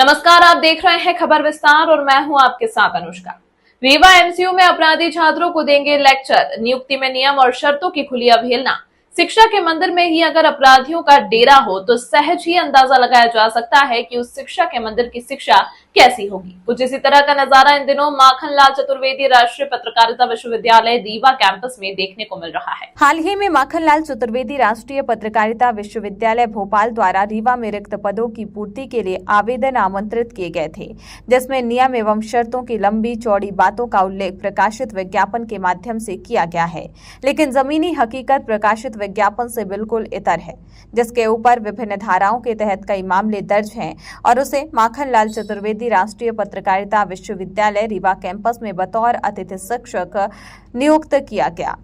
नमस्कार, आप देख रहे हैं खबर विस्तार और मैं हूं आपके साथ अनुष्का। रीवा एमसीयू में अपराधी छात्रों को देंगे लेक्चर, नियुक्ति में नियम और शर्तों की खुली अवहेलना। शिक्षा के मंदिर में ही अगर अपराधियों का डेरा हो तो सहज ही अंदाजा लगाया जा सकता है कि उस शिक्षा के मंदिर की शिक्षा कैसी होगी। कुछ इसी तरह का नजारा इन दिनों माखनलाल चतुर्वेदी राष्ट्रीय पत्रकारिता विश्वविद्यालय रीवा कैंपस में देखने को मिल रहा है। हाल ही में माखनलाल चतुर्वेदी राष्ट्रीय पत्रकारिता विश्वविद्यालय भोपाल द्वारा रीवा में रिक्त पदों की पूर्ति के लिए आवेदन आमंत्रित किए गए थे, जिसमें नियम एवं शर्तों की लंबी चौड़ी बातों का उल्लेख प्रकाशित विज्ञापन के माध्यम से किया गया है, लेकिन जमीनी हकीकत प्रकाशित विज्ञापन से बिल्कुल इतर है, जिसके ऊपर विभिन्न धाराओं के तहत कई मामले दर्ज हैं और उसे माखनलाल चतुर्वेदी राष्ट्रीय पत्रकारिता विश्वविद्यालय रीवा कैंपस में बतौर अतिथि शिक्षक नियुक्त किया गया।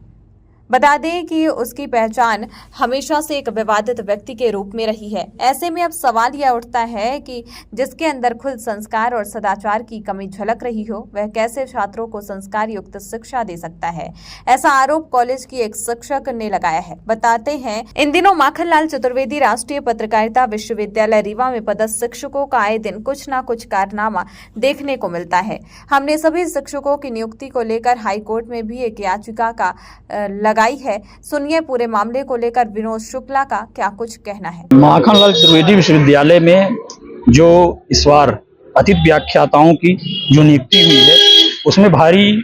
बता दें कि उसकी पहचान हमेशा से एक विवादित व्यक्ति के रूप में रही है। ऐसे में अब सवाल यह उठता है कि जिसके अंदर खुद संस्कार और सदाचार की कमी झलक रही हो, वह कैसे छात्रों को संस्कार युक्त शिक्षा दे सकता है। ऐसा आरोप कॉलेज की एक शिक्षक ने लगाया है। बताते हैं, इन दिनों माखनलाल चतुर्वेदी राष्ट्रीय पत्रकारिता विश्वविद्यालय रीवा में पदस्थ शिक्षकों का आए दिन कुछ न कुछ कारनामा देखने को मिलता है। हमने सभी शिक्षकों की नियुक्ति को लेकर हाईकोर्ट में भी एक याचिका का लगाई है। सुनिए पूरे मामले को लेकर विनोद शुक्ला का क्या कुछ कहना है। माखनलाल चतुर्वेदी विश्वविद्यालय में जो इस बार अतिथि व्याख्याताओं की जो नियुक्ति हुई है, उसमें भारी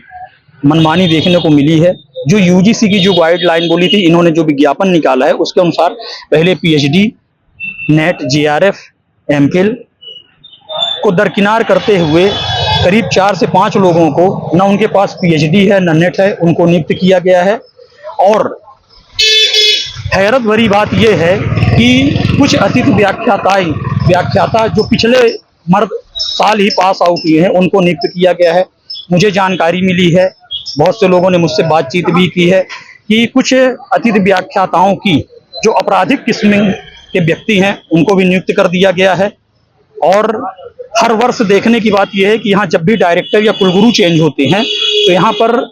मनमानी देखने को मिली है। जो यूजीसी की जो गाइडलाइन बोली थी, इन्होंने जो विज्ञापन निकाला है उसके अनुसार पहले पीएचडी, नेट, जेआरएफ, एमफिल को दरकिनार करते हुए करीब 4 से 5 लोगों को, न उनके पास पीएचडी है न नेट है, उनको नियुक्त किया गया है। और हैरत भरी बात यह है कि कुछ अतिथि व्याख्याता जो पिछले साल ही पास आउट हुए हैं, उनको नियुक्त किया गया है। मुझे जानकारी मिली है, बहुत से लोगों ने मुझसे बातचीत भी की है कि कुछ अतिथि व्याख्याताओं की जो आपराधिक किस्म के व्यक्ति हैं, उनको भी नियुक्त कर दिया गया है। और हर वर्ष देखने की बात यह है कि यहाँ जब भी डायरेक्टर या कुलगुरु चेंज होते हैं तो यहाँ पर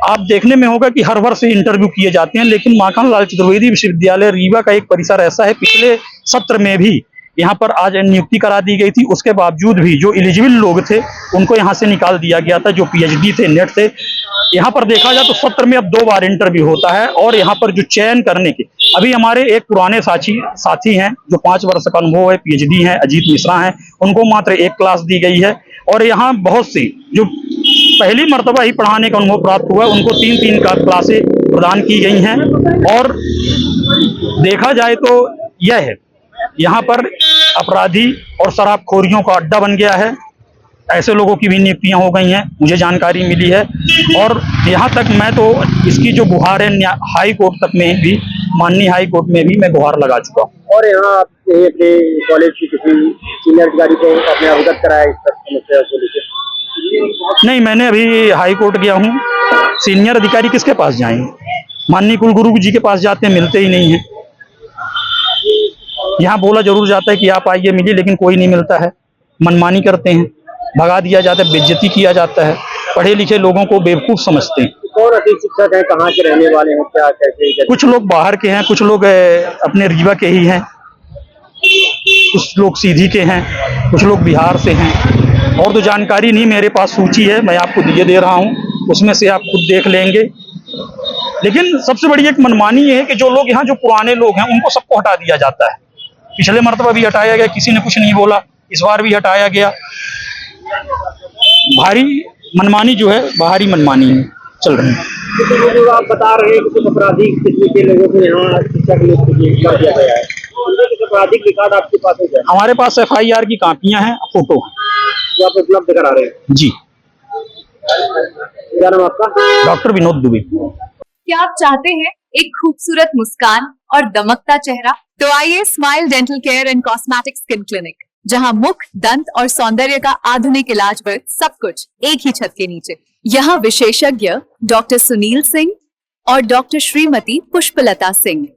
आप देखने में होगा कि हर वर्ष इंटरव्यू किए जाते हैं। लेकिन माखनलाल चतुर्वेदी विश्वविद्यालय रीवा का एक परिसर ऐसा है, पिछले सत्र में भी यहाँ पर आज नियुक्ति करा दी गई थी, उसके बावजूद भी जो एलिजिबल लोग थे उनको यहाँ से निकाल दिया गया था, जो पीएचडी थे, नेट थे। यहाँ पर देखा जाए तो सत्र में अब 2 बार इंटरव्यू होता है। और यहाँ पर जो चयन करने के, अभी हमारे एक पुराने साथी हैं जो 5 वर्ष का अनुभव है, पीएचडी हैं, अजीत मिश्रा हैं, उनको मात्र 1 क्लास दी गई है। और यहाँ बहुत सी जो पहली मर्तबा ही पढ़ाने का अनुभव प्राप्त हुआ, उनको 3-3 क्लासें प्रदान की गई हैं। और देखा जाए तो यह है, यहाँ पर अपराधी और शराबखोरियों का अड्डा बन गया है। ऐसे लोगों की भी नियुक्तियां हो गई हैं, मुझे जानकारी मिली है। और यहाँ तक मैं तो इसकी जो गुहार है हाई कोर्ट तक में भी, माननीय हाई कोर्ट में भी मैं गुहार लगा चुका हूँ। और यहाँ कॉलेज की किसी सीनियर अधिकारी को आपने अवगत कराया इस समस्या को लेकर? नहीं, मैंने अभी हाई कोर्ट गया हूँ। सीनियर अधिकारी किसके पास जाएंगे? माननीय कुलगुरु जी के पास जाते हैं, मिलते ही नहीं है। यहाँ बोला जरूर जाता है कि आप आइए मिलिए, लेकिन कोई नहीं मिलता है। मनमानी करते हैं, भगा दिया जाता है, बेइज्जती किया जाता है, पढ़े लिखे लोगों को बेवकूफ समझते हैं। कौन अतिथि शिक्षक है, कहाँ के रहने वाले हैं, क्या कैसे? कुछ लोग बाहर के हैं, कुछ लोग अपने रीवा के ही हैं, कुछ लोग सीधी के हैं, कुछ लोग बिहार से हैं। और तो जानकारी नहीं, मेरे पास सूची है, मैं आपको दिए दे रहा हूँ, उसमें से आप खुद देख लेंगे। लेकिन सबसे बड़ी एक मनमानी ये है कि जो लोग यहाँ जो पुराने लोग हैं उनको सबको हटा दिया जाता है। पिछले मर्तबा भी हटाया गया, किसी ने कुछ नहीं बोला, इस बार भी हटाया गया। भारी मनमानी जो है, बाहरी मनमानी चल रही है। जो आप बता रहे हैं कि कुछ आपराधिक किस्म के लोगों को यहाँ शिक्षा के लिए कर दिया गया है, कुछ आपराधिक रिकॉर्ड आपके पास है क्या? हमारे पास FIR की कापियां हैं, फोटो हैं, जो आप उपलब्ध करा रहे हैं? जी। क्या नाम आपका? डॉक्टर विनोद दुबे। क्या आप चाहते हैं एक खूबसूरत मुस्कान और दमकता चेहरा? तो आइए smile dental care and cosmetic skin clinic, जहां मुख, दंत और सौंदर्य का आधुनिक इलाज वर्ग सब कुछ एक ही छत के नीचे। यहाँ विशेषज्ञ डॉक्टर सुनील सिंह और doctor Shrimati Pushpalata Singh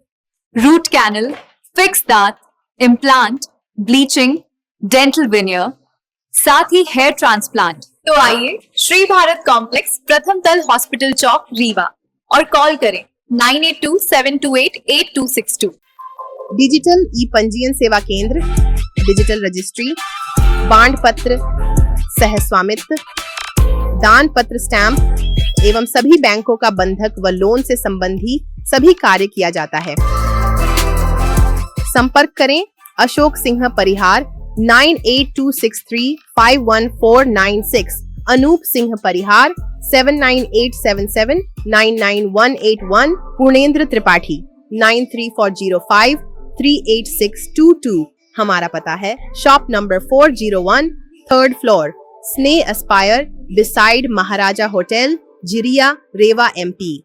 root canal, fix दांत, इम्प्लांट, ब्लीचिंग, डेंटल विनियर, साथ ही हेयर ट्रांसप्लांट। तो आइए श्री भारत कॉम्प्लेक्स, प्रथम तल, हॉस्पिटल चौक, रीवा, और कॉल करें 9827288262। डिजिटल ई पंजीयन सेवा केंद्र, डिजिटल रजिस्ट्री, बांड पत्र, सहस्वामित्व, दान पत्र, स्टैंप एवं सभी बैंकों का बंधक व लोन से संबंधी सभी कार्य किया जाता है। संपर्क करें अशोक सिंह परिहार 9826351496, अनूप सिंह परिहार 7987799181, पूर्णेंद्र त्रिपाठी 9340538622। हमारा पता है शॉप नंबर 401, 3rd फ्लोर, स्नेह एस्पायर, बिसाइड महाराजा होटल, जिरिया, रेवा, MP।